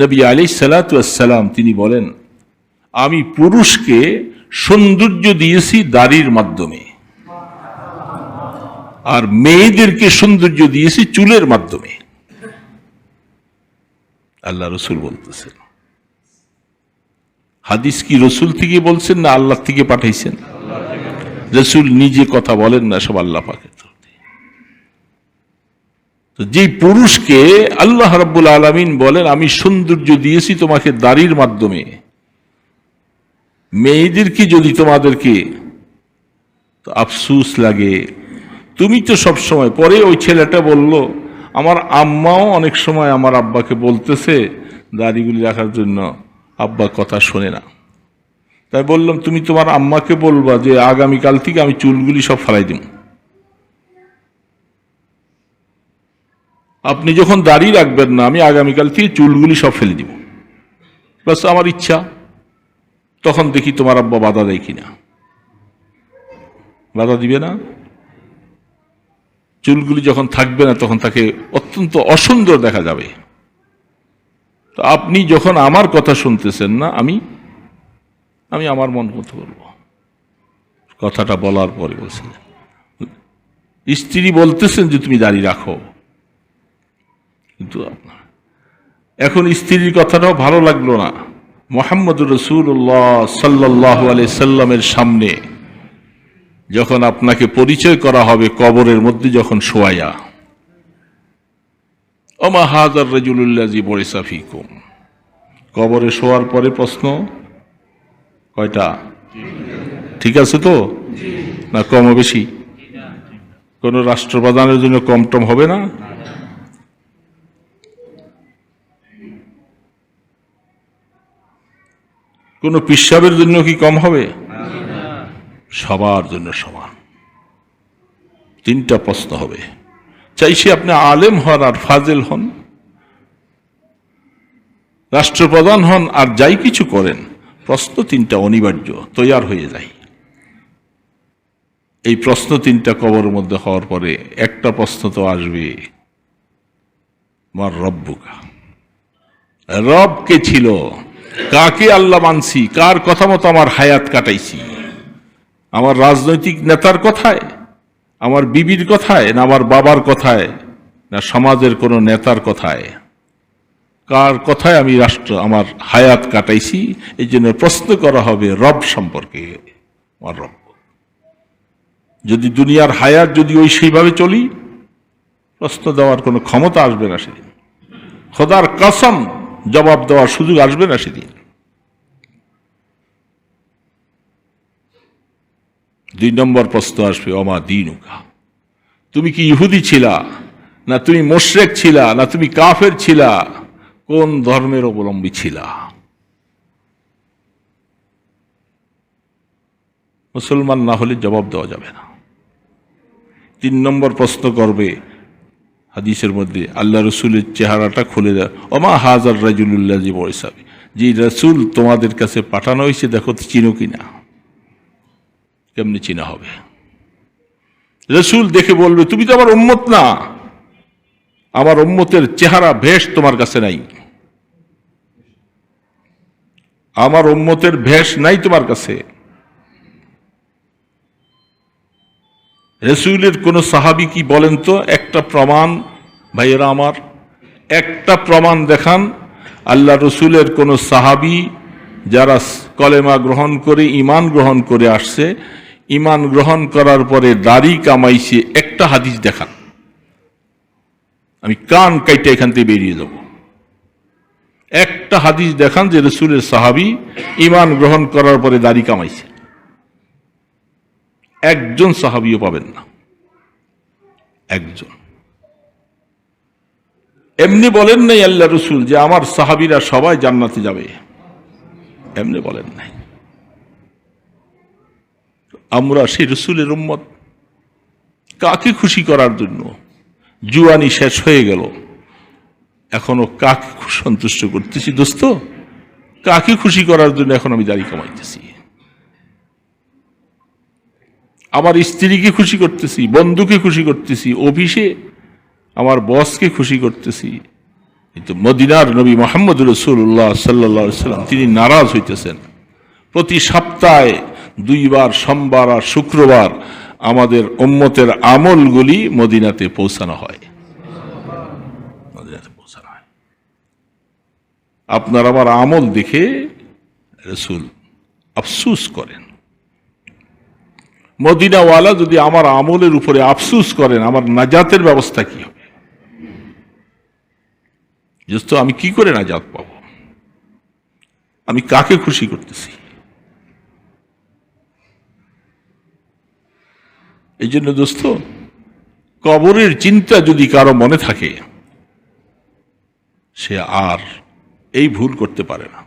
নবী আলাইহিস সালাতু ওয়াস সালাম তিনি বলেন, আমি পুরুষকে সৌন্দর্য দিয়েছি দাড়ির মাধ্যমে, আর মেয়েদেরকে সৌন্দর্য দিয়েছি চুলের মাধ্যমে। আল্লাহ রসুল বলতেছেন। হাদিস কি রসুল থেকে বলছেন না আল্লাহ থেকে পাঠাইছেন? রসুল নিজে কথা বলেন না, সব আল্লাহ পাকের। তো যে পুরুষকে আল্লাহ রাব্বুল আলামিন বলেন আমি সৌন্দর্য দিয়েছি তোমাকে দাড়ির মাধ্যমে, মেয়েদেরকে যদি তোমাদেরকে, তো আফসুস লাগে। তুমি তো সব সময়, পরে ওই ছেলেটা বলল আমার আম্মাও অনেক সময় আমার আব্বাকে বলতেছে দাড়িগুলি রাখার জন্য, আব্বা কথা শোনে না। তাই বললাম তুমি তোমার আম্মাকে বলবা যে আগামীকাল থেকে আমি চুলগুলি সব ফালাই দিব। আপনি যখন দাড়ি রাখবেন না, আমি আগামীকাল থেকে চুলগুলি সব ফেলে দিব, বাস আমার ইচ্ছা। তখন দেখি তোমার আব্বা বাধা দেয় কিনা। বাধা দিবে না। চুলগুলি যখন থাকবে না তখন তাকে অত্যন্ত অসুন্দর দেখা যাবে। তো আপনি যখন আমার কথা শুনতেছেন না, আমি আমার মন মতো বলবো। কথাটা বলার পরে বলছেন, স্ত্রী বলতেছেন যে তুমি দাড়ি রাখো, কিন্তু এখন স্ত্রীর কথাটাও ভালো লাগলো না। মুহাম্মদুর রাসূলুল্লাহ সাল্লাল্লাহু আলাইহি সাল্লামের সামনে যখন আপনাকে পরিচয় করা হবে কবরের মধ্যে যখন শোয়ায়া, ওমা হাযার রাজুলুল্লাযী বুইসা ফীকুম, কবরে শোয়ার পরে প্রশ্ন কয়টা? ঠিক আছে তো? না কম বেশি? কোন রাষ্ট্রপ্রধানের জন্য কম টম হবে না? কোন পিশাবের জন্য কি কম হবে? সবার জন্য সমান। তিনটা প্রশ্ন হবে, চাইছে আপনি আলেম হন আর ফাজেল হন, রাষ্ট্রপ্রধান হন আর যাই কিছু করেন, প্রশ্ন তিনটা অনিবার্য, তৈয়ার হয়ে যায়। এই প্রশ্ন তিনটা কবরের মধ্যে হওয়ার পরে একটা প্রশ্ন তো আসবে, মার রব্বুকা, রব কে ছিল? কাকে আল্লাহ মানছি? কার কথা মতো আমার হায়াত কাটাইছি? আমার রাজনৈতিক নেতার কথায়, আমার বিবির কথায়, না আমার বাবার কথায়, না সমাজের কোনো নেতার কথায়? কার কথায় আমি আমার হায়াত কাটাইছি? এই জন্য প্রশ্ন করা হবে রব সম্পর্কে। আমার রব, যদি দুনিয়ার হায়াত যদি ওই সেইভাবে চলি, প্রশ্ন দেওয়ার কোনো ক্ষমতা আসবে না সেদিন। খোদার কসম, জবাব দেওয়ার সুযোগ আসবে না সেদিন। দুই নম্বর প্রশ্ন আসবে, ওমা দীনুকা, তুমি কি ইহুদি ছিলা, না তুমি মুশরিক ছিলা, না তুমি কাফের ছিলা? কোন ধর্মের অবলম্বী ছিলা? মুসলমান না হলে জবাব দেওয়া যাবে না। তিন নম্বর প্রশ্ন করবে, হাদিসের মধ্যে আল্লাহ রসুলের চেহারাটা খুলে দেয়, ওমা হাযার রাজুলুল্লাযী বুইসা, যে রসুল তোমাদের কাছে পাঠানো হয়েছে দেখো তো চিনো কিনা। কেমনি চিনা হবে? রসুল দেখে বলবে তুমি তো আমার উম্মত না, আমার উম্মতের চেহারা ভেষ তোমার কাছে নাই, আমার উম্মতের ভেষ নাই তোমার কাছে। রসুলের কোন সাহাবী কি বলেন তো, একটা প্রমাণ, ভাইয়েরা আমার, একটা প্রমাণ দেখান আল্লাহ রসুলের কোন সাহাবী যারা কলেমা গ্রহণ করে ঈমান গ্রহণ করে আসছে, ঈমান গ্রহণ করার পরে দাড়ি কামাইছে, একটা হাদিস দেখান। আমি কান কাইটে এখান থেকে বেরিয়ে যাব। একটা হাদিস দেখান যে রসুলের সাহাবী ঈমান গ্রহণ করার পরে দাড়ি কামাইছে। একজন সাহাবীও পাবেন না, একজন। এমনি বলেন নাই আল্লাহ রসুল যে আমার সাহাবীরা সবাই জান্নাতে যাবে, এমনি বলেন নাই। আমরা সেই রসুলের উম্মত, কাকে খুশি করার জন্য? জুয়ানি শেষ হয়ে গেল, এখনো কাকে সন্তুষ্ট করতেছি দোস্ত? কাকে খুশি করার জন্য এখন আমি দাড়ি কামাইতেছি? আমার স্ত্রীকে খুশি করতেছি, বন্ধুকে খুশি করতেছি, অফিসে আমার বসকে খুশি করতেছি, কিন্তু মদিনার নবী মুহাম্মদ রাসূলুল্লাহ সাল্লাল্লাহু আলাইহি সাল্লাম তিনি নারাজ হইতেছেন। প্রতি সপ্তাহে 2 বার, সোমবার আর শুক্রবার আমাদের উম্মতের আমলগুলি মদিনাতে পৌঁছানো হয়। আপনার আমার আমল দেখে রাসূল আফসুস করেন। মদিনাওয়ালা যদি আমার আমলের উপরে আফসুস করেন, আমার নাজাতের ব্যবস্থা কি হবে? দোস্ত, আমি কি করে নাজাত পাব? আমি কাকে খুশি করতেছি? এই জন্য দোস্ত, কবরের চিন্তা যদি কারো মনে থাকে, সে আর এই ভুল করতে পারে না।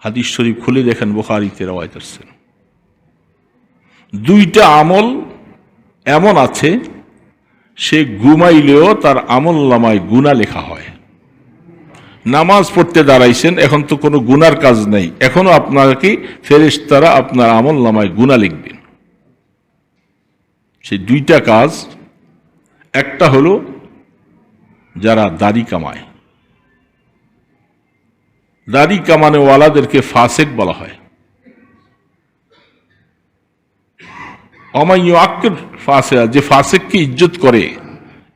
হাদিস শরীফ খুলে দেখেন, বুখারীতে রওয়ায়াত আছে, 2টা আমল এমন আছে সে ঘুমাইলেও তার আমলনামায় গুনাহ লেখা হয়। নামাজ পড়তে দাঁড়াইছেন, এখন তো কোনো গুনার কাজ নেই, এখনো আপনাকে ফেরেশতারা আপনার আমলনামায় গুনাহ লিখবেন। সেই 2টা কাজ, একটা হলো যারা দাড়ি কামায়, দাড়ি কামানোওয়ালাদেরকে ফাসেক বলা হয়। অমাইয়ু আক্কের ফাসেক, যে ফাসেককে ইজ্জত করে,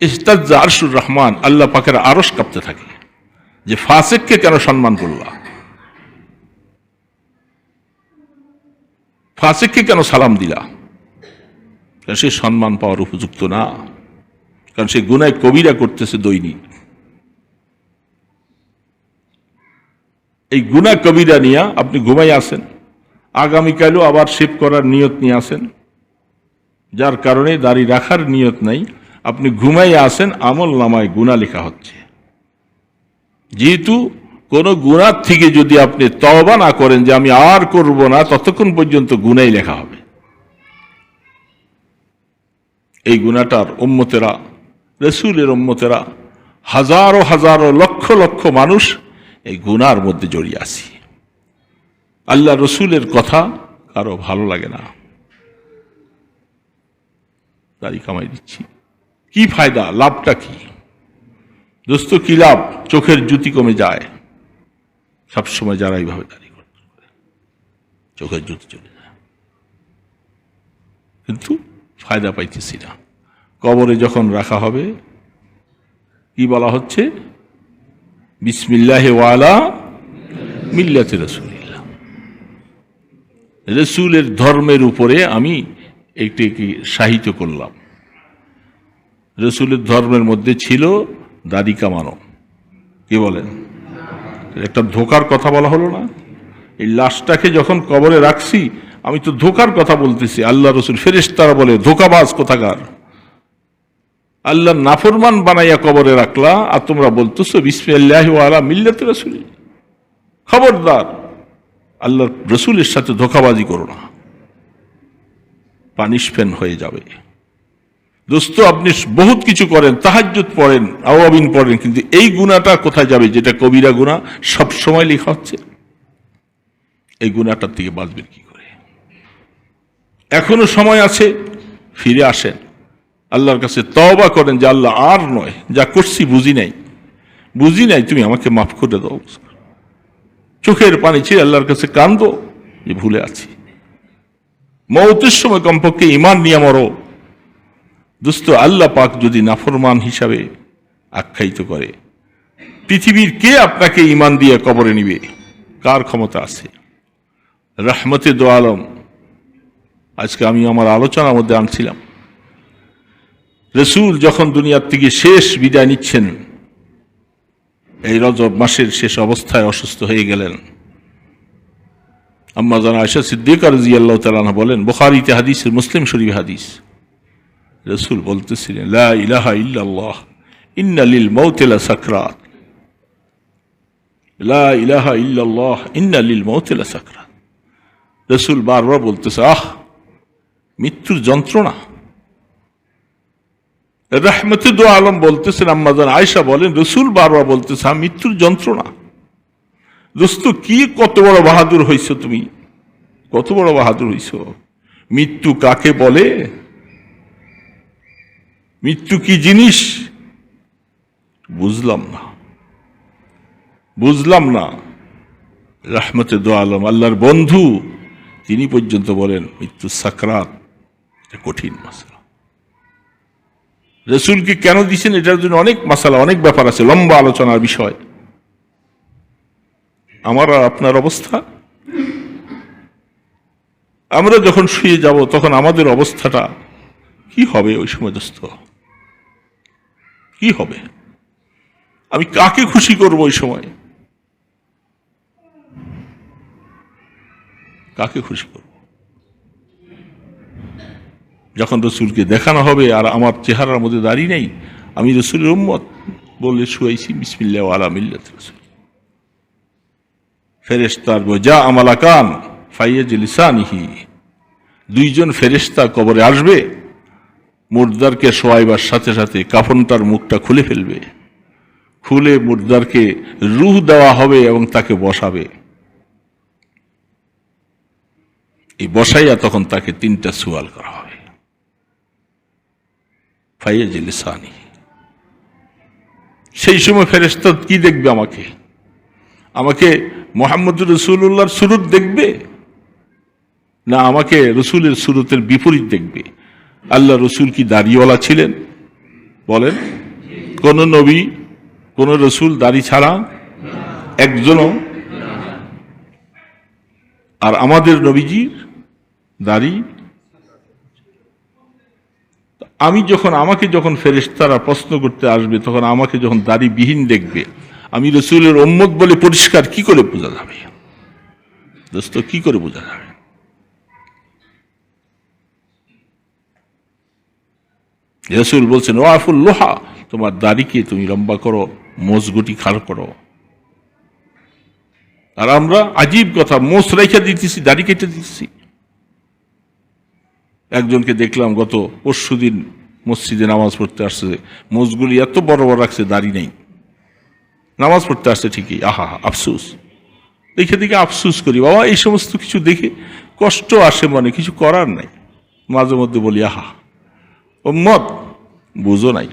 ইস্তাজ্জা আরশুর রহমান, আল্লাহ পাকের আরশ কাঁপতে থাকে যে ফাসেককে কেন সম্মান করলা, ফাসেককে কেন সালাম দিলা? সে সম্মান পাওয়ার উপযুক্ত না, কারণ সে গুনাহ কবিরা করতেছে দৈনিক। এই গুনাহ কবিরা নিয়ে আপনি ঘুমাই আসেন, আগামীকালও আবার শেভ করার নিয়ত নিয়ে আসেন, যার কারণে দাড়ি রাখার নিয়ত নাই, আপনি ঘুমাই আসেন, আমল নামায় গুনাহ লেখা হচ্ছে। যেহেতু কোন গুনাহ থেকে যদি আপনি তওবা না করেন যে আমি আর করব না, ততক্ষণ পর্যন্ত গুনাহই লেখা হবে। এই গুনাহটার উম্মতেরা, রাসূলের উম্মতেরা, হাজারো হাজারো লক্ষ লক্ষ মানুষ এই গুনার মধ্যে জড়িয়ে আছি। আল্লাহ রসুলের কথা কারো ভালো লাগে না, দাড়ি কামাই দিচ্ছি, কি ফায়দা, লাভটা কি? দোস্ত, কি লাভ? চোখের জ্যোতি কমে যায় সবসময় যারা এইভাবে দাড়ি করে, চোখের জ্যোতি চলে যায়, কিন্তু ফায়দা পাইতেছি না। কবরে যখন রাখা হবে, কি বলা হচ্ছে? বিসমিল্লাহি ওয়ালা মিল্লাতি রাসূলিল্লাহ, রাসূলের ধর্মের উপরে আমি একটি সাহিত্য করলাম। রাসূলের ধর্মের মধ্যে ছিল দাড়ি কামানো। কি বলেন? একটা ধোকার কথা বলা হলো না? এই লাশটাকে যখন কবরে রাখছি, আমি তো ধোকার কথা বলতেছি। আল্লাহ রসুল, ফেরেশতারা বলে ধোকাবাজ কোথাকার, আল্লাহ নাফরমান বানাইয়া কবরে রাখলা, আর তোমরা বলতেছো বিসমিল্লাহি ওয়া আলা মিল্লাতি রাসূল। খবরদার, আল্লাহর রসুলের সাথে ধোকাবাজি করো না, পানিশমেন্ট হয়ে যাবে। দোস্ত, আপনি বহুত কিছু করেন, তাহাজ্জুদ পড়েন, আওয়াবিন পড়েন, কিন্তু এই গুনাহটা কোথায় যাবে? যেটা কবিরা গুনাহ, সব সময় লেখা হচ্ছে। এই গুনাহটার থেকে বাঁচবেন কি করে? এখনো সময় আছে, ফিরে আসেন, আল্লাহর কাছে তওবা করেন যে আল্লাহ, আর নয়, যা করছি বুঝি নাই, তুমি আমাকে মাফ করে দাও। চোখের পানি ছেড়ে আল্লাহর কাছে কান্দো যে ভুলে আছি। মওতের সময় কমপক্ষে ঈমান নিয়ে মরো। দোস্ত, আল্লাহ পাক যদি নাফরমান হিসাবে আখ্যায়িত করে, পৃথিবীর কে আপনাকে ঈমান দিয়ে কবরে নিবে? কার ক্ষমতা আছে? রহমতে দো আলম, আজকে আমি আমার আলোচনার মধ্যে আনছিলাম, রাসূল যখন দুনিয়ার থেকে শেষ বিদায় নিচ্ছেন, এই রজব মাসের শেষ অবস্থায় অসুস্থ হয়ে গেলেন। আম্মা জান আয়েশা সিদ্দিকা রাদিয়াল্লাহু তাআলা আনহা বলেন, বুখারীতে হাদিস, মুসলিম শরীফ হাদিস, রাসূল বলতেছিলেন, লা ইলাহা ইল্লাল্লাহ ইন্না লিল মাউতি লাসাকরাত, লা ইলাহা ইল্লাল্লাহ ইন্না লিল মাউতি লাসাকরাত। রাসূল বারবার বলতেছে, মৃত্যুর যন্ত্রণা। রহমতে দো আলম বলতেছেন, আম্মা জান আয়েশা বলেন, রাসূল বারবার বলতেছে, মৃত্যুর যন্ত্রণা। দোস্ত, কি কত বড় বাহাদুর হইছো তুমি, কত বড় বাহাদুর হইছো। মৃত্যু কাকে বলে? মৃত্যু কি জিনিস বুঝলাম না। বুঝলাম না, রহমতে দো আলম আল্লাহর বন্ধু তিনি পর্যন্ত বলেন মৃত্যু সাকরাত এটা কঠিন মাসলা। রসুলকে কেন দিচ্ছেন এটার জন্য অনেক মাসালা, অনেক ব্যাপার আছে, লম্বা আলোচনার বিষয়। আমার আর আপনার অবস্থা, আমরা যখন শুয়ে যাব তখন আমাদের অবস্থাটা কি হবে? ওই সময় দোস্ত কি হবে? আমি কাকে খুশি করব ওই সময়? কাকে খুশি করব? যখন রসুলকে দেখানো হবে আর আমার চেহারার মধ্যে দাঁড়িয়ে নেই, আমি রসুলের উম্মত বলে শুয়েছি বিসমিল্লাহ আলা মিল্লাত রাসূল। ফেরেশতার যা আমালাকান ফাইয়াজ লিসানিহি, দুইজন ফেরেশতা কবরে আসবে, মুর্দারকে শোয়াইবার সাথে সাথে কাফনটার মুখটা খুলে ফেলবে, খুলে মুর্দারকে রূহ দেওয়া হবে এবং তাকে বসাবে। এই বসাইয়া তখন তাকে 3টা সুয়াল করা হবে। ফাইয়াজ লিসানিহি, সেই সময় ফেরেশতা কি দেখবে? আমাকে মুহাম্মদুর রাসূলুল্লাহর সুরত দেখবে, না আমাকে রসুলের সুরতের বিপরীত দেখবে? আল্লাহ রসুল কি দাড়িওয়ালা ছিলেন? বলেন, কোন নবী কোন রসুল দাড়ি ছাড়া একজনও? আর আমাদের নবীজির দাড়ি। আমাকে যখন ফেরেশতারা প্রশ্ন করতে আসবে, তখন আমাকে যখন দাড়িবিহীন দেখবে, আমি রসুলের উম্মত বলে পরিষ্কার কি করে বোঝা যাবে দোস্ত? কি করে বোঝা যাবে? রাসূল বলছেন ওয়াফুল লোহা, তোমার দাড়িকে তুমি লম্বা করো, মোজগুটি খাড় করো। আর আমরা আজীব কথা, মোজ রেখে দিতেছি, দাড়ি কেটে দিতেছি। একজনকে দেখলাম গত পরশুদিন মসজিদে নামাজ পড়তে আসছে, মোজগুলি এত বড় বড় রাখছে, দাড়ি নেই, নামাজ পড়তে আসছে ঠিকই। আহা আফসুস, দেখে আফসুস করি বাবা, এই সমস্ত কিছু দেখে কষ্ট আসে মনে, কিছু করার নাই। মাঝে মধ্যে বলি আহা উম্মত, বুঝো নাই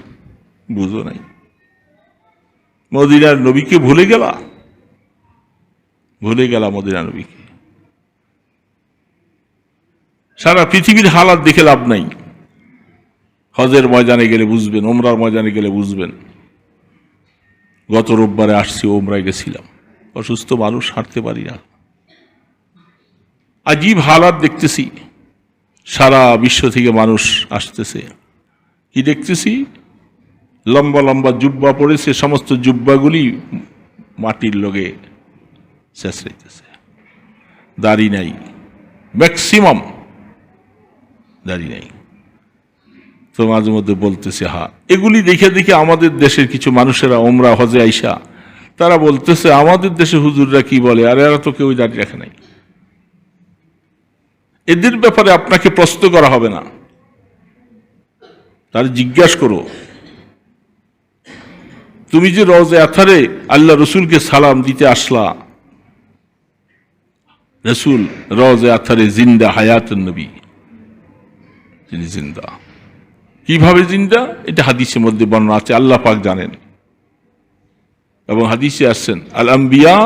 মদিনার নবীকে ভুলে গেলা মদিনার নবীকে। সারা পৃথিবীর হালাত দেখে লাভ নাই, হজের ময়দানে গেলে বুঝবেন, ওমরার ময়দানে গেলে বুঝবেন। গত রোববারে আসছি, ওমরায় গেছিলাম, অসুস্থ মানুষ, হাঁটতে পারি না, আজীব হালাত দেখতেছি। সারা বিশ্ব থেকে মানুষ আসতেছে, কি দেখতেছি? লম্বা লম্বা জুব্বা পড়েছে, সমস্ত জুব্বাগুলি মাটির লগে চেঁচড়াইতেছে, দাড়ি নাই, ম্যাক্সিমাম দাড়ি নাই। তো মাঝে মধ্যে বলতেছে এগুলি দেখে আমাদের দেশের কিছু মানুষেরা ওমরা হজে আইসা তারা বলতেছে আমাদের দেশে হুজুররা কি বলে, আর এরা তো কেউ দাড়ি রাখে নাই। এদের ব্যাপারে আপনাকে প্রশ্ন করা হবে না, তার জিজ্ঞাসা করো, তুমি যে রওজে আথারে আল্লাহ রসুলকে সালাম দিতে আসলা, রসুল রওজে আথারে জিন্দা, হায়াতুন নবী, তিনি জিন্দা। কিভাবে জিন্দা? এটা হাদিসের মধ্যে বর্ণনা আছে, আল্লাহ পাক জানেন। এবং হাদিসে আসছেন আল আম্বিয়া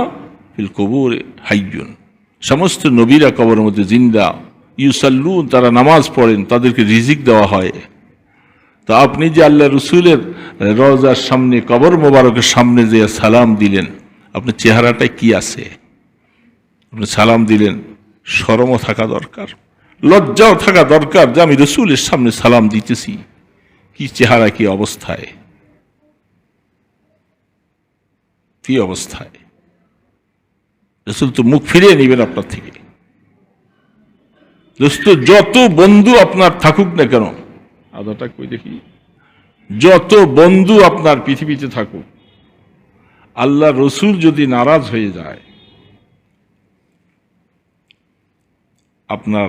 ফিল কবুর হাইয়ুন, সমস্ত নবীরা কবরের মধ্যে জিন্দা। ইউসাল্লুন, তারা নামাজ পড়েন, তাদেরকে রিজিক দেওয়া হয়। তা আপনি যে আল্লাহ রসুলের রওজার সামনে, কবর মোবারকের সামনে যে সালাম দিলেন, আপনার চেহারাটায় কি আছে? আপনি সালাম দিলেন, শরমও থাকা দরকার, লজ্জাও থাকা দরকার যে আমি রসুলের সামনে সালাম দিতেছি, কি চেহারা, কি অবস্থায়, কি অবস্থায়। রসুল তো মুখ ফিরিয়ে নিবেন আপনার থেকে। দোস্ত, যত বন্ধু আপনার থাকুক না কেন, আদাটা কই দেখি, যত বন্ধু আপনার পৃথিবীতে থাকুক, আল্লাহ রসুল যদি নারাজ হয়ে যায়, আপনার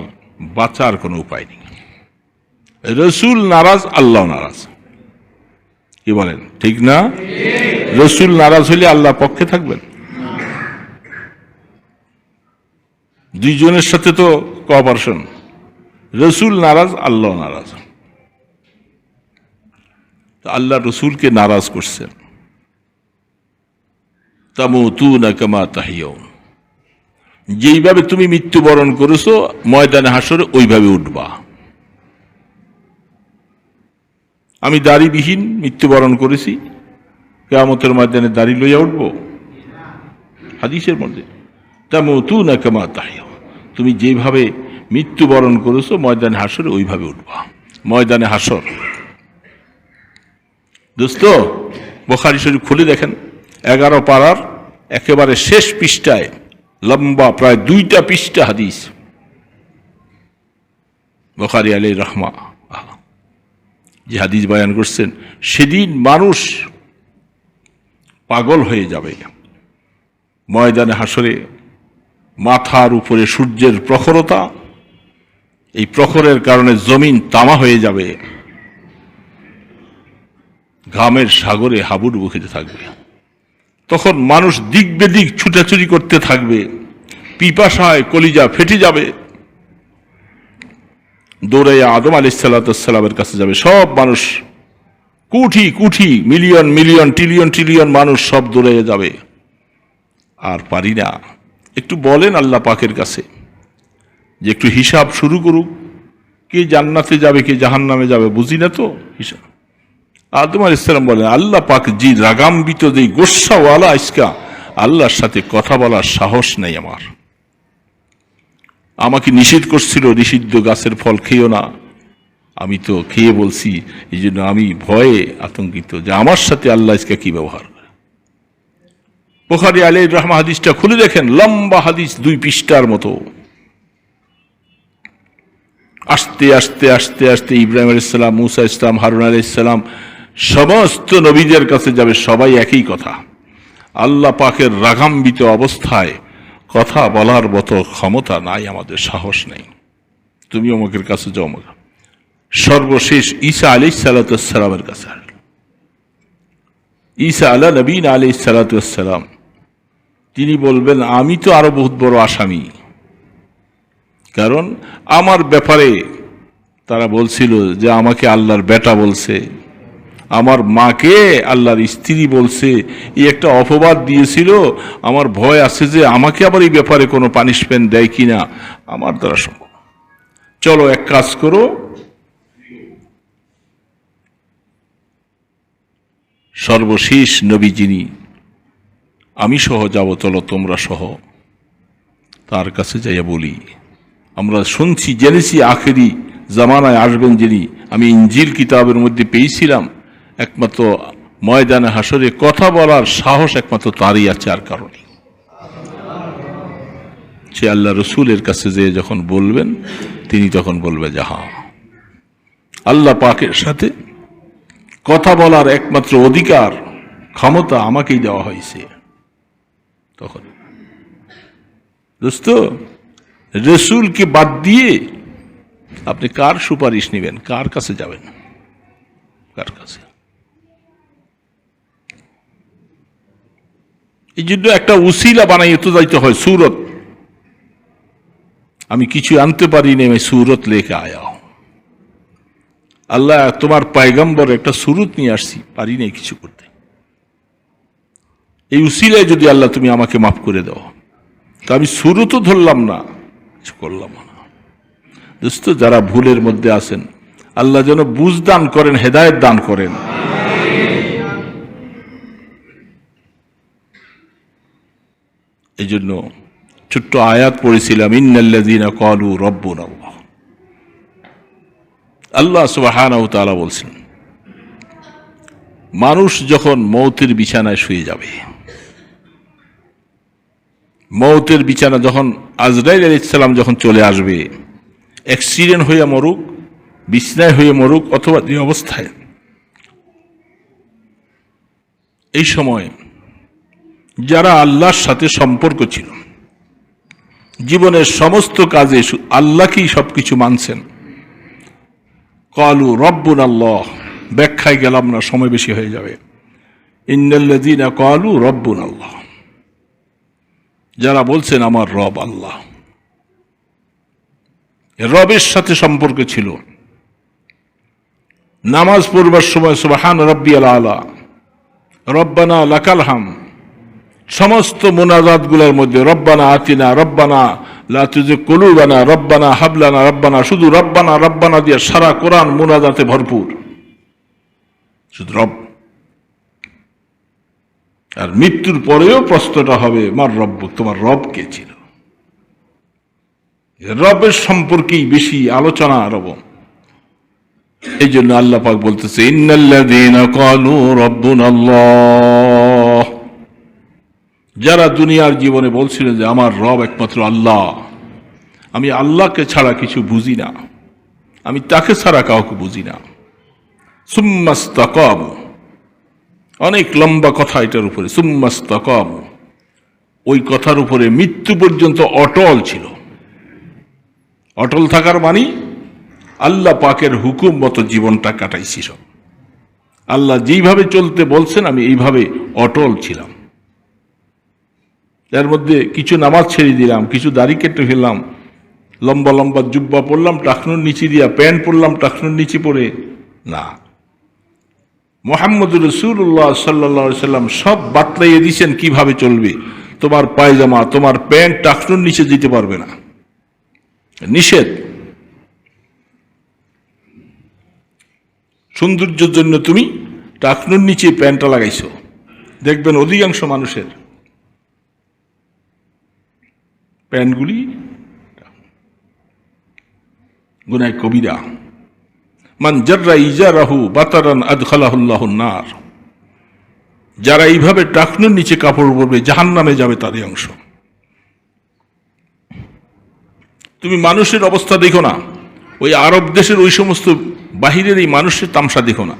বাঁচার কোনো উপায় নেই। রসুল নারাজ, আল্লাহ নারাজ, কি বলেন? ঠিক না? রসুল নারাজ হলে আল্লাহ পক্ষে থাকবেন? দুইজনের সাথে তো কোঅপারেশন। রসুল নারাজ, আল্লাহ নারাজ। আল্লাহ রসুলকে নারাজ করছেন, তামুতুনা কামা তাহিয়াউন, যেইভাবে তুমি মৃত্যুবরণ করেছো ময়দানে হাসরে ওইভাবে উঠবা। আমি দাড়িবিহীন মৃত্যুবরণ করেছি, কিয়ামতের ময়দানে দাড়ি লইয়া উঠব? হাদিসের মধ্যে তামুতুনা কামা তাহিয়াউন, তুমি যেভাবে মৃত্যুবরণ করেছো ময়দানে হাসরে ওইভাবে উঠবা। ময়দানে হাসর, দোস্ত বুখারী শরীফ খুলে দেখেন, 11 পারার একেবারে শেষ পৃষ্ঠায়, লম্বা প্রায় 2টা পৃষ্ঠা হাদিস, বুখারী আলাইহির রাহমা যে হাদিস বয়ান করছেন, সেদিন মানুষ পাগল হয়ে যাবে। ময়দানে হাসরে মাথার উপরে সূর্যের প্রখরতা, এই প্রখরের কারণে জমিন তামা হয়ে যাবে, ঘামের সাগরে হাবুডুবু খেতে থাকবে। তখন মানুষ দিক বেদিক ছুটাছুটি করতে থাকবে, পিপাসায় কলিজা ফেটে যাবে, দৌড়াইয়া আদম আলাইহিস সালামের কাছে যাবে। সব মানুষ, crore crore, million million, trillion trillion মানুষ সব দৌড়াইয়া যাবে। আর পারি না, একটু বলেন আল্লাহ পাকের কাছে যে একটু হিসাব শুরু করুক, কে জান্নাতে যাবে কে জাহান্নামে যাবে, বুঝি না তো হিসাব। আদম আলাইহিস সালাম বলেন, আল্লাহ পাক জি রাগাম্বিত, যে গোস্সাওয়ালা, আজকা আল্লাহর সাথে কথা বলার সাহস নেই আমার। আমাকে নিষেধ করছিল নিষিদ্ধ গাছের ফল খেয়েও না, আমি তো খেয়ে বলছি, এই জন্য আমি ভয়ে আতঙ্কিত যে আমার সাথে আল্লাহ আজকে কি ব্যবহার করে। বুখারী আলাইহির রাহমা হাদিসটা খুলে দেখেন, লম্বা হাদিস, 2 পৃষ্ঠার মতো। আস্তে আস্তে আস্তে আস্তে ইব্রাহিম আলাইহিস সালাম, মূসা আলাইহিস সালাম, হারুন আলাইহিস সালাম, সমস্ত নবীদের কাছে যাবে, সবাই একই কথা। আল্লাহ পাকের রাগাম্বিত অবস্থায় কথা বলার মতো ক্ষমতা নাই আমাদের, সাহস নেই, তুমি অমুকের কাছে যাও। অমুক সর্বশেষ ঈসা আলাইহিস সালামের কাছে, ঈসা আলা নবীনা আলাইহিস সালাম, তিনি বলবেন, আমি তো আরো বহুত বড় আসামি, কারণ আমার ব্যাপারে তারা বলছিল যে আমাকে আল্লাহর বেটা বলছে, আমার মাকে আল্লাহর স্ত্রী বলছে, এই একটা অপবাদ দিয়েছিল। আমার ভয় আছে যে আমাকে আবার এই ব্যাপারে কোনো পানিশমেন্ট দেয় কিনা, আমার দ্বারা সম্ভব। চলো এক কাজ করো, সর্বশেষ নবী যিনি, আমি সহ যাব, চলো তোমরা সহ, তার কাছে যাইয়া বলি, আমরা শুনছি জেনেছি আখেরি জামানায় আসবেন যিনি, আমি ইনজিল কিতাবের মধ্যে পেয়েছিলাম, একমাত্র ময়দানে হাসরে কথা বলার সাহস একমাত্র তারই আছে, আর কারণে। সে আল্লাহ রসুলের কাছে যে যখন বলবেন, তিনি তখন বলবে যে হ্যাঁ, আল্লাহ পাকের সাথে কথা বলার একমাত্র অধিকার, ক্ষমতা আমাকেই দেওয়া হয়েছে। তখন দোস্ত, রসুলকে বাদ দিয়ে আপনি কার সুপারিশ নেবেন, কার কাছে যাবেন, কার কাছে? এই জন্য একটা উসিলা বানাইতে তো যাইতে হয়। সুরত, আমি কিছু আনতে পারি না, আমি সুরত লেখে আয়া, আল্লাহ তোমার পয়গম্বর একটা সুরত নিয়ে আসছি, পারি নাই কিছু করতে, এই উসিলায় যদি আল্লাহ তুমি আমাকে মাফ করে দাও, তো আমি সুরতও ধরলাম না, কিছু করলাম না। দোস্ত, যারা ভুলের মধ্যে আছেন, আল্লাহ যেন বুঝ দান করেন, হেদায়েত দান করেন। এই জন্য ছোট্ট আয়াত পড়েছিলাম, ইন্নাল্লাযীনা ক্বালু রাব্বুনাল্লাহ। আল্লাহ সুবহানাহু ওয়া তাআলা বলছেন, মানুষ যখন মৌতের বিছানায় শুয়ে যাবে, মৌতের বিছানা যখন আজরাইল আলাইহিস সালাম যখন চলে আসবে, অ্যাক্সিডেন্ট হয়ে মরুক, বিছনায় হয়ে মরুক, অথবা যে অবস্থায়, এই সময় যারা আল্লাহর সাথে সম্পর্ক ছিল, জীবনের সমস্ত কাজে আল্লাহকেই সবকিছু মানছেন, ক্বালু রাব্বুনাল্লাহ, ব্যাখ্যায় গেলাম না, সময় বেশি হয়ে যাবে। ইন্নাল্লাযীনা ক্বালু রাব্বুনাল্লাহ, যারা বলছেন আমার রব আল্লাহ, রবের সাথে সম্পর্ক ছিল। নামাজ পড়বার সময় সুবহান রাব্বিয়াল আলা, রব্বানা লাকাল হাম, সমস্ত মোনাজাতগুলোর মধ্যে রব্বানা আতিনা, রব্বানা লা তুজিগ কুলুবানা, রব্বানা হাবলানা, রব্বানা, শুধু রব্বানা রব্বানা দিয়ে সারা কোরআন মোনাজাতে ভরপুর, শুধু রব। আর মৃত্যুর পরেও প্রশ্নটা হবে মার রব্ব, তোমার রব কে ছিল? রবের সম্পর্কেই বেশি আলোচনা রব। এই জন্য আল্লাহ পাক বলতেছে ইন্নাল্লাযীনা ক্বালু রাব্বুনাল্লাহ, যারা দুনিয়ার জীবনে বলছিলেন যে আমার রব একমাত্র আল্লাহ, আমি আল্লাহকে ছাড়া কিছু বুঝি না, আমি তাকে ছাড়া কাউকে বুঝি না, সুম্মাস্তাকামু, অনেক লম্বা কথা এটার উপরে, সুম্মাস্তাকামু, ওই কথার উপরে মৃত্যু পর্যন্ত অটল ছিল। অটল থাকার মানে আল্লাহ পাকের হুকুম মতো জীবনটা কাটাইছি সব। আল্লাহ যেইভাবে চলতে বলছেন আমি এইভাবে অটল ছিলাম। এর মধ্যে কিছু নামাজ ছেড়ে দিলাম, কিছু দাড়ি কেটে ফেললাম, লম্বা লম্বা জুব্বা পরলাম টাকনুর নিচে দিয়া, প্যান্ট পরলাম টাকনুর নিচে পরে না। মুহাম্মদুর রাসূলুল্লাহ সাল্লাল্লাহু আলাইহি সাল্লাম সব বাতলাইয়ে দিয়েছেন কিভাবে চলবে। তোমার পায়জামা, তোমার প্যান্ট টাকনুর নিচে দিতে পারবে না, নিষেধ। সৌন্দর্যের জন্য তুমি টাকনুর নিচে প্যান্টটা লাগাইছো, দেখবেন অধিকাংশ মানুষের প্যান্টগুলি গুনাহ কবিরা। মান জাররা ইজারাহু বাতারান আদখালাহুল্লাহুন নার, যারা এইভাবে টাকনুর নিচে কাপড় পরবে জাহান্নামে যাবে তারই অংশ। তুমি মানুষের অবস্থা দেখো না, ওই আরব দেশের ওই সমস্ত বাহিরের এই মানুষের তামসা দেখো না,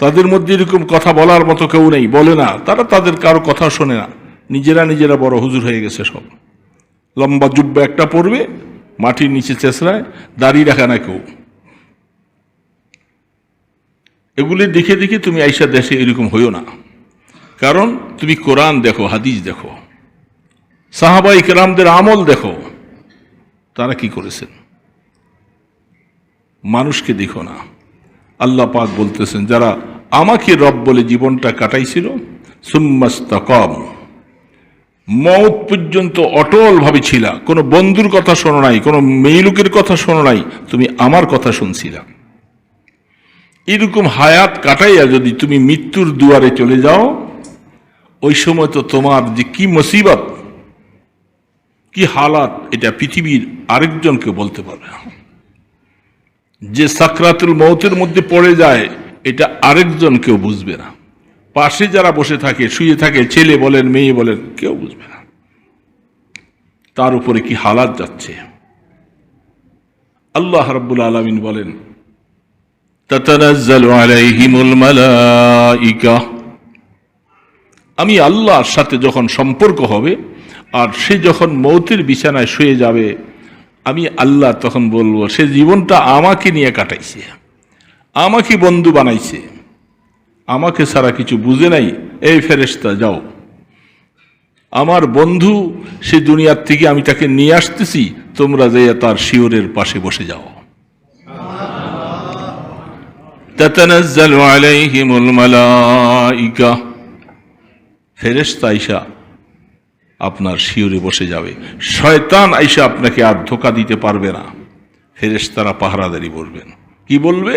তাদের মধ্যে এরকম কথা বলার মতো কেউ নেই, বলে না, তারা তাদের কারো কথা শোনে না, নিজেরা বড় হুজুর হয়ে গেছে সব। লম্বা জুব্বা একটা পরবে, মাটির নিচে চেঁচড়ায়, দাড়ি রাখা না কেউ। এগুলি দেখে দেখে তুমি আইসা দেশে এরকম হইও না। কারণ তুমি কোরআন দেখো, হাদিস দেখো, সাহাবায়ে কেরামদের আমল দেখো, তারা কি করেছেন। মানুষকে দেখো না। আল্লাহ পাক বলতেছেন যারা আমাকে রব বলে জীবনটা কাটাইছিল, সুম্মাস্তাকামু, মওত পর্যন্ত অটল ভাবে ছিল, কোনো বন্ধুর কথা শোনো নাই, কোনো মেয়ে লোকের কথা শোনো নাই, তুমি আমার কথা শুনছিলা। এরকম হায়াত কাটাইয়া যদি তুমি মৃত্যুর দুয়ারে চলে যাও, ওই সময় তো তোমার যে কি মুসিবত, কি হালাত, এটা পৃথিবীর আরেকজনকে বলতে পারবে না। যে সাকরাতুল মৌতের মধ্যে পড়ে যায় এটা আরেকজন কেউ বুঝবে না। পাশে যারা বসে থাকে, শুয়ে থাকে, ছেলে বলেন মেয়ে বলেন, কেউ বুঝবে না তার উপরে কি হালাত যাচ্ছে। আল্লাহ রাব্বুল আলামিন বলেন তাতানাজ্জালু আলাইহিমুল মালাইকা, আমি আল্লাহর সাথে যখন সম্পর্ক হবে আর সে যখন মৌতের বিছানায় শুয়ে যাবে, আমি আল্লাহ তখন বলবো সে জীবনটা আমাকে নিয়ে কাটাইছে, আমাকে বন্ধু বানাইছে, আমাকে ছাড়া কিছু বুঝে নাই, এই ফেরেশতা যাও, আমার বন্ধু সে দুনিয়ার থেকে আমি তাকে নিয়ে আসতেছি, তোমরা যাইয়া তার শিয়রের পাশে বসে যাও। তাতানাজ্জালু আলাইহিমুল মালাইকা, ফেরেশতা আইসা আপনার শিয়রে বসে যাবে। শয়তান আইসা আপনাকে আর ধোঁকা দিতে পারবে না। ফেরেশতারা পাহারাদারি বলবেন, কি বলবে?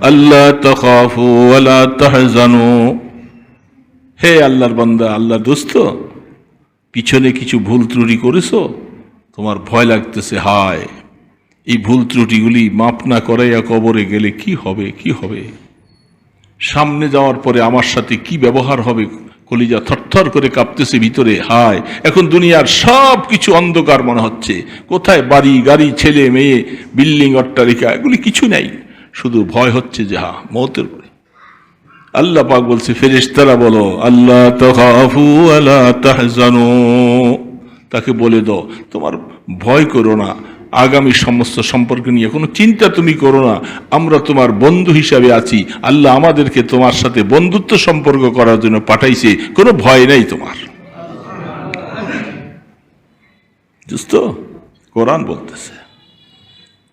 আল্লাহ তাখাফু ওয়ালা তাহজানু, হে আল্লাহর বান্দা, আল্লাহর দোস্ত, পিছনে কিছু ভুল ত্রুটি করেছো, তোমার ভয় লাগতেছে, হায় এই ভুল ত্রুটিগুলি মাপ না করাইয়া কবরে গেলে কি হবে, কি হবে, সামনে যাওয়ার পরে আমার সাথে কি ব্যবহার হবে, কলিজা থরথর করে কাঁপতেছে ভিতরে, হায় এখন দুনিয়ার সব কিছু অন্ধকার মনে হচ্ছে, কোথায় বাড়ি গাড়ি, ছেলে মেয়ে, বিল্ডিং অট্টালিকা, এগুলি কিছু নাই, শুধু ভয় হচ্ছে যে মওতের পরে। আল্লাহ পাক বলছে ফেরেশতারা বলো আল্লাহ তাখাফু ওয়ালা তাহজানু, তাকে বলে দাও তোমার ভয় করো না, আগামী সমস্ত সম্পর্ক নিয়ে কোনো চিন্তা তুমি করো না, আমরা তোমার বন্ধু হিসাবে আছি, আল্লাহ আমাদেরকে তোমার সাথে বন্ধুত্ব সম্পর্ক করার জন্য পাঠাইছে, কোনো ভয় নাই তোমার। বুঝতো? কোরআন বলতেছে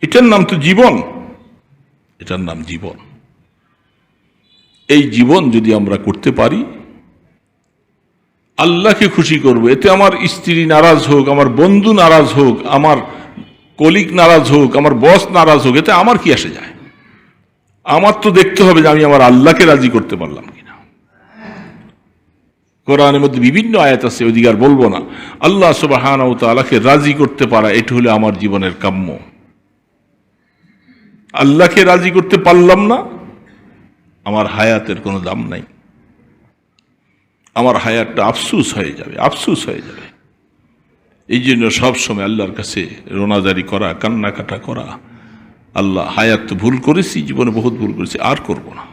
এটার নাম তো জীবন, এটার নাম জীবন। এই জীবন যদি আমরা করতে পারি, আল্লাহকে খুশি করব, এতে আমার স্ত্রী নারাজ হোক, আমার বন্ধু নারাজ হোক, আমার কলিগ নারাজ হোক, আমার বস নারাজ হোক, এতে আমার কি আসে যায়? আমার তো দেখতে হবে যে আমি আমার আল্লাহকে রাজি করতে পারলাম কিনা। কোরআনের মধ্যে বিভিন্ন আয়াত আছে, ওইদিকে আর বলবো না। আল্লাহ সুবহানাহু ওয়া তাআলাকে রাজি করতে পারা, এটি হলো আমার জীবনের কাম্য। আল্লাহকে রাজি করতে পারলাম না, আমার হায়াতের কোনো দাম নাই, আমার হায়াতটা আফসুস হয়ে যাবে, আফসুস হয়ে যাবে। এই জন্য সবসময় আল্লাহর কাছে রোনাজারি করা, কান্নাকাটা করা, আল্লাহ হায়াত তো ভুল করেছি, জীবনে বহুত ভুল করেছি, আর করব না,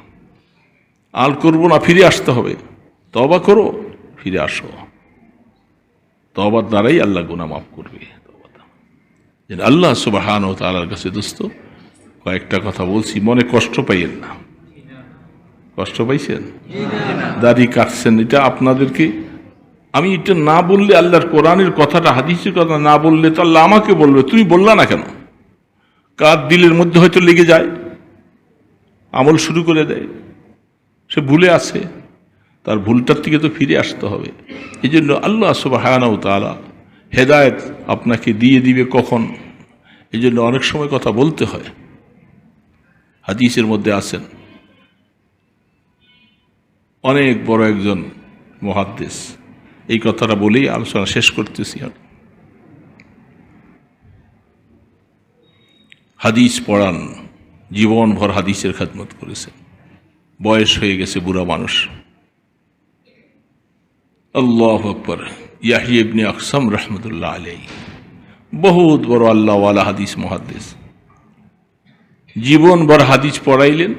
আর করব না, ফিরে আসতে হবে। তওবা করো, ফিরে আসো, তওবার দ্বারাই আল্লাহ গুনাহ মাফ করবে। আল্লাহ সুবহানাহু ওয়া তাআলার কাছে দোস্ত কয়েকটা কথা বলছি, মনে কষ্ট পাইয়েন না। কষ্ট পাইছেন? দাড়ি কাটছেন, এটা আপনাদেরকে, আমি এটা না বললে, আল্লাহর কোরআনের কথাটা, হাদিসের কথা না বললে তো আল্লাহ আমাকে বলবে তুমি বললা না কেন। কার দিলের মধ্যে হয়তো লেগে যায়, আমল শুরু করে দেয়, সে ভুলে আছে, তার ভুলটার থেকে তো ফিরে আসতে হবে। এই জন্য আল্লাহ সুবহানাহু ওয়া তাআলা হেদায়েত আপনাকে দিয়ে দিবে কখন, এই জন্য অনেক সময় কথা বলতে হয়। হাদিসের মধ্যে আছেন অনেক বড় একজন মুহাদ্দিস, এই কথাটা বলেই আলোচনা শেষ করতেছি। হাদিস পড়ান, জীবনভর হাদিসের খেদমত করেছেন, বয়স হয়ে গেছে, বুড়া মানুষ। আল্লাহু আকবার। ইয়াহইয়া ইবনে আকসাম রাহমাতুল্লাহ আলাইহি, বহুত বড় আল্লাহওয়ালা হাদিস মুহাদ্দিস, জীবনভর হাদিস পড়াইলেন,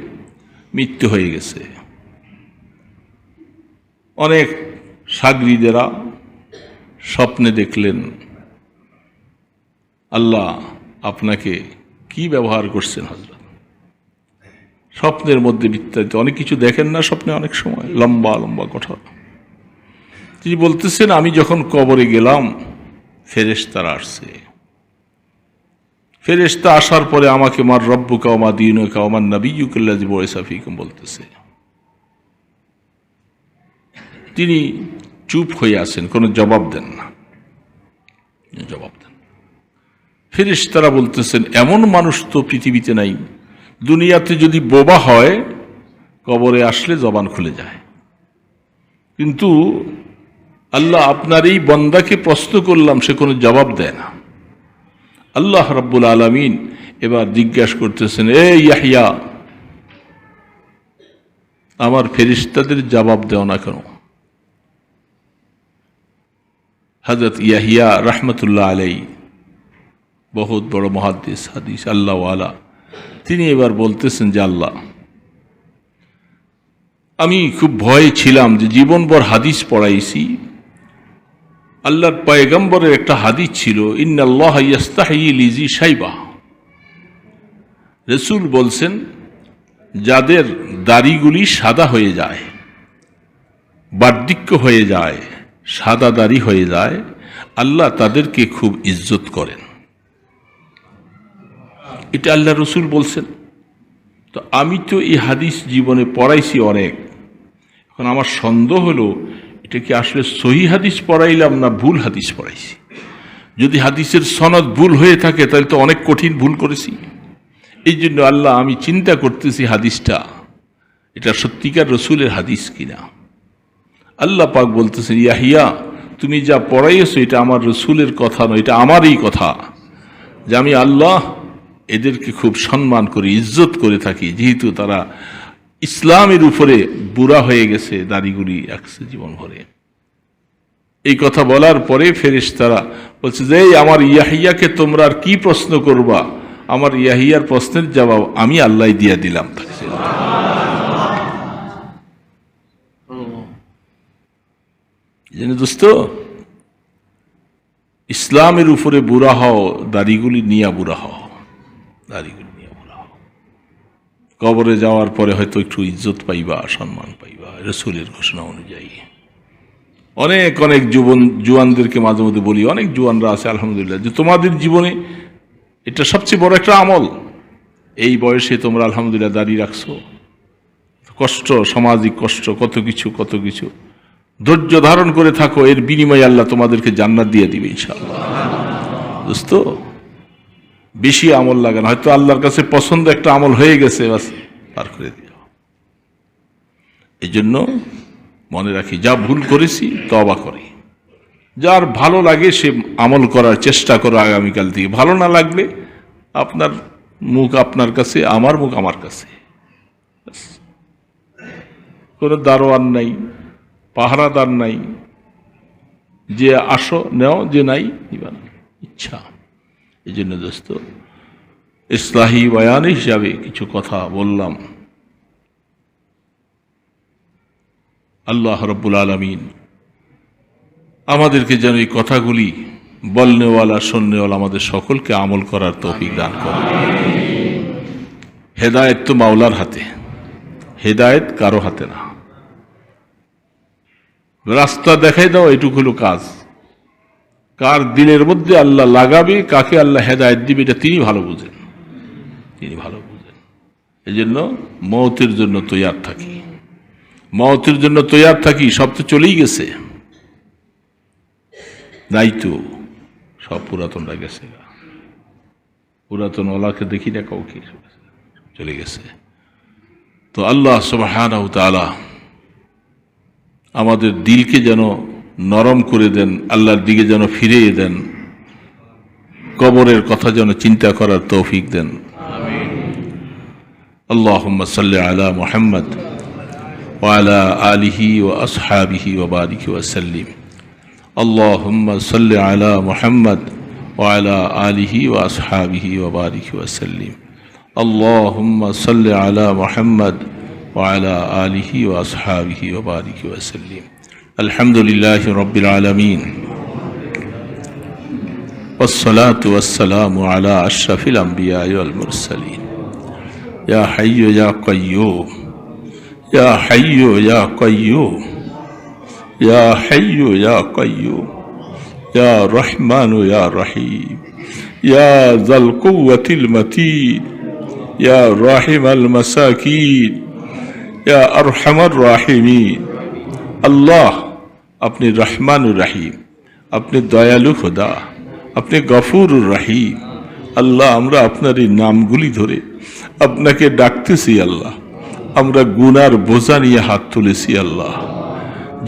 মৃত্যু হয়ে গেছে। অনেক সাগরিদেরা স্বপ্নে দেখলেন আল্লাহ আপনাকে কি ব্যবহার করছেন হযরত। স্বপ্নের মধ্যে বিস্তারিত অনেক কিছু দেখেন না স্বপ্নে, অনেক সময় লম্বা লম্বা কথা। তিনি বলতেছেন আমি যখন কবরে গেলাম, ফেরেশতারা আসছে, ফেরেশতা আসার পরে আমাকে মার রব্বুকা ওয়া মা দীনুকা ওয়া মান নাবিয়্যুকা আল্লাযী বুইসা ফীকুম বলতেছে। তিনি চুপ হয়ে আছেন, কোনো জবাব দেন না, জবাব দেন। ফেরেশতারা বলতেছেন এমন মানুষ তো পৃথিবীতে নাই, দুনিয়াতে যদি বোবা হয় কবরে আসলে জবান খুলে যায়, কিন্তু আল্লাহ আপনার এই বন্দাকে প্রশ্ন করলাম, সে কোনো জবাব দেয় না। আল্লাহ রাব্বুল আলামিন এবার জিজ্ঞাসা করতেছেন, এ ইয়াহইয়া, আমার ফেরেশতাদের জবাব দেও না কেন? হযরত ইয়াহইয়া রাহমাতুল্লাহ আলাইহি বহুত বড় মুহাদ্দিস, হাদিস আল্লাহওয়ালা, তিনি এবার বলতেছেন যে আল্লাহ, আমি খুব ভয়ে ছিলাম যে জীবনভর হাদিস পড়াইছি, আল্লাহর পয়গম্বরের একটা হাদিস ছিল, ইন্নাল্লাহা ইস্তাহি লিজি শাইবা, রাসূল বলছেন যাদের দাড়িগুলি সাদা হয়ে যায়, বার্ধক্য হয়ে যায়, সাদা দাড়ি হয়ে যায়, আল্লাহ তাদেরকে খুব ইজ্জত করেন। এটা আল্লাহ রসুল বলছেন। তো আমি তো এই হাদিস জীবনে পড়াইছি অনেক, এখন আমার সন্দেহ হলো এটা কি আসলে সহি হাদিস পড়াইলাম না ভুল হাদিস পড়াইছি। যদি হাদিসের সনদ ভুল হয়ে থাকে তাহলে তো অনেক কঠিন ভুল করেছি। এই জন্য আল্লাহ আমি চিন্তা করতেছি হাদিসটা এটা সত্যিকার রসুলের হাদিস কিনা। আল্লাহ পাক বলতেছেন, ইয়াহিয়া তুমি যা পড়াইছো এটা আমার রসুলের কথা নয়, এটা আমারই কথা, যে আমি আল্লাহ এদেরকে খুব সম্মান করি, ইজ্জত করে থাকি, যেহেতু তারা ইসলামের উপরে বুড়া হয়ে গেছে, দাড়িগুলি রাখছে জীবন ভরে। এই কথা বলার পরে ফেরেশতারা বলছে যে আমার ইয়াহিয়াকে তোমরা আর কি প্রশ্ন করবা, আমার ইয়াহিয়ার প্রশ্নের জবাব আমি আল্লাহ দিয়া দিলাম। দোস্ত, ইসলামের উপরে বুড়া হও, দাড়িগুলি নিয়ে বুড়া হও, দাড়িগুলি নিয়ে বুড়া হও। কবরে যাওয়ার পরে হয়তো একটু ইজ্জত পাইবা, সম্মান পাইবা রাসূলের ঘোষণা অনুযায়ী। অনেক অনেক জুয়ানদেরকে মাঝে মধ্যে বলি, অনেক জুয়ানরা আছে আলহামদুলিল্লাহ, যে তোমাদের জীবনে এটা সবচেয়ে বড় একটা আমল, এই বয়সে তোমরা আলহামদুলিল্লাহ দাড়ি রাখছো, কষ্ট, সামাজিক কষ্ট, কত কিছু কত কিছু, ধৈর্য ধারণ করে থাকো, এর বিনিময়ে আল্লাহ তোমাদেরকে জান্নাত দিয়ে দিবে ইনশাআল্লাহ। দোস্ত, বেশি আমল লাগান, হয়তো আল্লাহর কাছে পছন্দ একটা আমল হয়ে গেছে, বাস পার করে দিও। এই জন্য মনে রাখি, যা ভুল করেছি তওবা করি। যার ভালো লাগে সে আমল করার চেষ্টা করো আগামীকাল থেকে। ভালো না লাগলে আপনার মুখ আপনার কাছে, আমার মুখ আমার কাছে। কোনো দারোয়ান নাই, পাহারাদার নাই যে আসো নেও, যে নাই নিবা না, ইচ্ছা। এই জন্য দোস্ত, ইসলাহি বয়ান হিসাবে কিছু কথা বললাম। আল্লাহ রব্বুল আলামিন আমাদেরকে যেন এই কথাগুলি বলনেওয়ালা শুননেওয়ালা আমাদের সকলকে আমল করার তৌফিক দান করেন। হেদায়েত তো মাওলার হাতে, হেদায়েত কারো হাতে না। রাস্তা দেখাই দাও, এটুকু হলো কাজ। কার দিলের মধ্যে আল্লাহ লাগাবে, কাকে আল্লাহ হেদায়েত দিবে, এটা তিনি ভালো বুঝেন, তিনি ভালো বুঝেন। এই জন্য মওতের জন্য তৈয়ার থাকি, মওতের জন্য তৈয়ার থাকি। সব তো চলেই গেছে, নাই তো, সব পুরাতনরা গেছে। পুরাতন ওলাকে দেখি না কাউকে, চলে গেছে। তো আল্লাহ সুবহানাহু ওয়া তাআলা আমাদের দিলকে যেন নরম করে দেন, আল্লাহর দিকে যেন ফিরিয়ে দেন, কবরের কথা যেন চিন্তা করার তৌফিক দেন। আল্লাহুম্মা সাল্লি আলা মুহাম্মদ ওয়া আলা আলিহি ওয়া আসহাবিহি ওয়া বারিক ওয়া সাল্লিম। আল্লাহুম্মা সাল্লি আলা মুহাম্মদ ওয়া আলা আলিহি ওয়া আসহাবিহি ওয়া বারিক ওয়া সাল্লিম। আল্লাহুম্মা সাল্লি আলা মুহাম্মদ ওয়া আলা আলিহি ওয়া আসহাবিহি ওয়া বারিক ওয়া সাল্লিম। আলহামদুলিল্লাহি রাব্বিল আলামিন, ওয়াসসালাতু ওয়াসসালামু আলা আশরাফিল আমবিয়া ওয়াল মুরসালিন। ইয়া হাইয়্যু ইয়া কাইয়্যুম, ইয়া হাইয়্যু ইয়া কাইয়্যুম, ইয়া হাইয়্যু ইয়া কাইয়্যুম, ইয়া রহমানু ইয়া রহিম, ইয়া যাল কুওয়াতিল মাতিন, ইয়া রাহিমাল মাসাকিন, ইয়া আরহামার রাহিমিন। আল্লাহ, আপনি রহমানুর রহিম, আপনি দয়ালু খোদা, আপনি গফুরুর রহিম। আল্লাহ, আমরা আপনার এই নামগুলি ধরে আপনাকে ডাকতেছি। আল্লাহ, আমরা গুনার বোঝা নিয়ে হাত তুলেছি। আল্লাহ,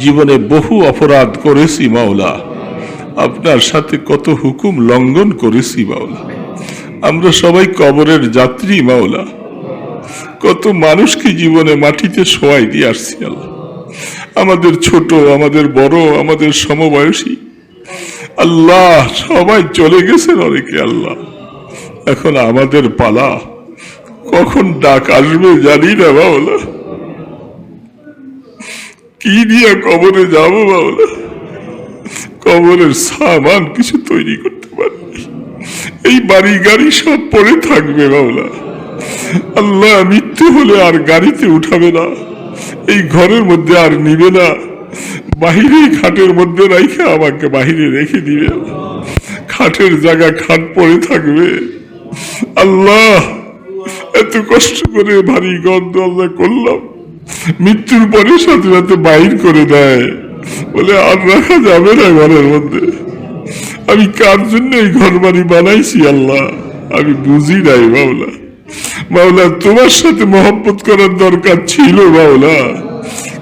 জীবনে বহু অপরাধ করেছি মাওলা, আপনার সাথে কত হুকুম লঙ্ঘন করেছি মাওলা। আমরা সবাই কবরের যাত্রী মাওলা, কত মানুষকে জীবনে মাটিতে শোয়াই দিয়ে আসছি। আল্লাহ, আমাদের ছোট, আমাদের বড়, আমাদের সমবয়সী, আল্লাহ সবাই চলে গেছেন অনেকে। আল্লাহ, এখন আমাদের পালা, কখন ডাক আসবে জানি না মাওলা। কি দিয়ে কবরে যাব মাওলা? কবরের সামান কিছু তৈরি করতে পারি, এই বাড়ি গাড়ি সব পড়ে থাকবে মাওলা। আল্লাহ, মৃত্যু হলে আর গাড়িতে উঠাবে না, এই ঘরের মধ্যে আর নিবে না, বাহিরে খাটের মধ্যে রাইখা আমাকে বাহিরে রেখে দিবে। খাটের জায়গা খাট পড়ে থাকবে। আল্লাহ, এত কষ্ট করে ভারী গন্ধ আল্লাহ করলাম, মৃত্যুর পরে সাথে সাথে বাহির করে দেয়, বলে আর রাখা যাবে না ঘরের মধ্যে। আমি কার জন্য এই ঘর বাড়ি বানাইছি আল্লাহ আমি বুঝি নাই মাওলা। মাওলা, তোমার সাথে মহব্বত করার দরকার ছিল মাওলা,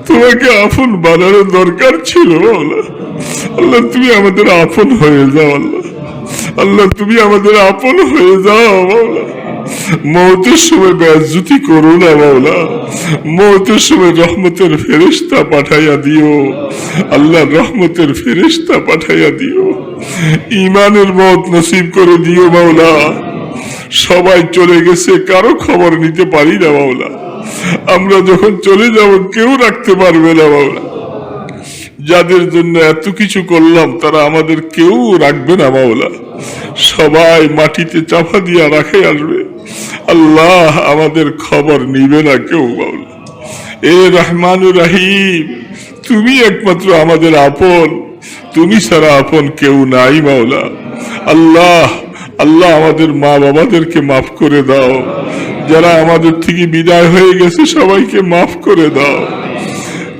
তোমাকে আপন বানানোর দরকার ছিল মাওলা। আল্লাহ, তুমি আমাদের আপন হয়ে যাও। আল্লাহ, আল্লাহ তুমি আমাদের আপন হয়ে যাও মাওলা। মওতের সময় বেজ্জতি করো না মাওলা, মওতের সময় রহমতের ফেরেশতা পাঠাইয়া দিও। আল্লাহ, রহমতের ফেরেশতা পাঠাইয়া দিও, ঈমানের মওত নসিব করে দিও মাওলা। সবাই চলে গেছে, কারো খবর নিতে পারি না মাওলা। আমরা যখন চলে যাব কেউ রাখতে পারবে না মাওলা। যাদের জন্য এত কিছু করলাম তারা আমাদের কেউ রাখবে না মাওলা, সবাই মাটিতে চাপা দিয়া রাখে আসবে। আল্লাহ, আমাদের খবর নিবে না কেউ মাওলা। এ রহমানুর রহিম, তুমি একমাত্র আমাদের আপন, তুমি ছাড়া আপন কেউ নাই মাওলা। আল্লাহ, আল্লাহ আমাদের মা বাবাদেরকে মাফ করে দাও, যারা আমাদের থেকে বিদায় হয়ে গেছে সবাইকে মাফ করে দাও।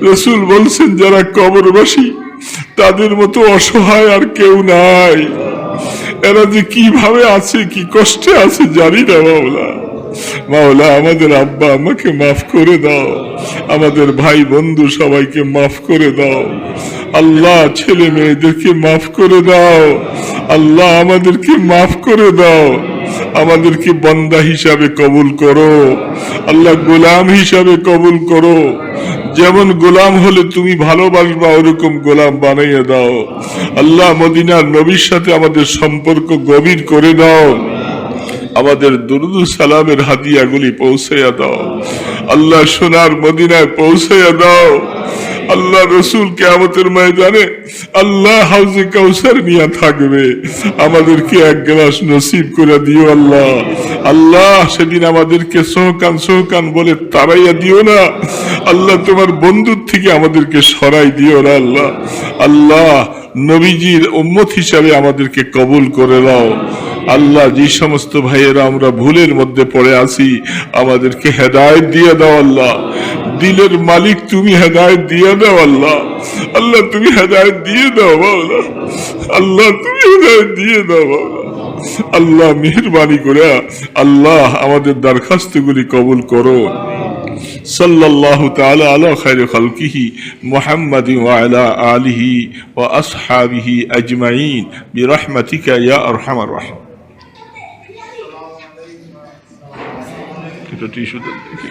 রাসূল বলছেন যারা কবরবাসী তাদের মতো অসহায় আর কেউ নাই। এরা যে কিভাবে আছে, কি কষ্টে আছে জানি না মাওলা। মাওলা আমাদের আব্বা আমাকে মাফ করে দাও, আমাদের ভাই বন্ধু সবাইকে মাফ করে দাও আল্লাহ, ছেলে মেয়েদেরকে মাফ করে দাও আল্লাহ, আমাদেরকে মাফ করে দাও, আমাদেরকে বান্দা হিসাবে কবুল করো আল্লাহ, গোলাম হিসাবে কবুল করো। যেমন গোলাম হলে তুমি ভালোবাসবা ওরকম গোলাম বানাইয়া দাও আল্লাহ। মদিনার নবীর সাথে আমাদের সম্পর্ক গভীর করে দাও, আমাদের দুরুদ সালামের হাদিয়াগুলি পৌঁছাইয়া দাও আল্লাহ, সোনার মদিনায় পৌঁছাইয়া দাও আল্লাহ। রসুল কিয়ামতের ময়দানে আল্লাহ হাউজে কাউসার নিয়ে থাকবে, আমাদেরকে এক গ্লাস নসিব করে দিও আল্লাহ। আল্লাহ সেদিন আমাদেরকে সোহকান সোহকান বলে তাড়াইয়া দিও না আল্লাহ, তোমার বন্ধুর থেকে আমাদেরকে সরাই দিও না আল্লাহ। আল্লাহ নবীজির উম্মত হিসাবে আমাদেরকে কবুল করে দাও আল্লাহ। যে সমস্ত ভাইয়েরা আমরা ভুলের মধ্যে পড়ে আছি আমাদেরকে হেদায়েত দিয়ে দাও আল্লাহ। দিলের মালিক তুমি, হেদায়েত দিয়ে দাও আল্লাহ। আল্লাহ তুমি হেদায়েত দিয়ে দাও মাওলা, আল্লাহ তুমি হেদায়েত দিয়ে দাও মাওলা। আল্লাহ মেহেরবানি করে আল্লাহ আমাদের দরখাস্তগুলি কবুল করো। সাল্লাল্লাহু তাআলা আলা খায়রি খালকিহি মুহাম্মাদিন ওয়া আলা আলিহি ওয়া আসহাবিহি আজমাইন বিরহমাতিকা ইয়া আরহামার রাহিম। এটা টিস্যু দেন দেখি।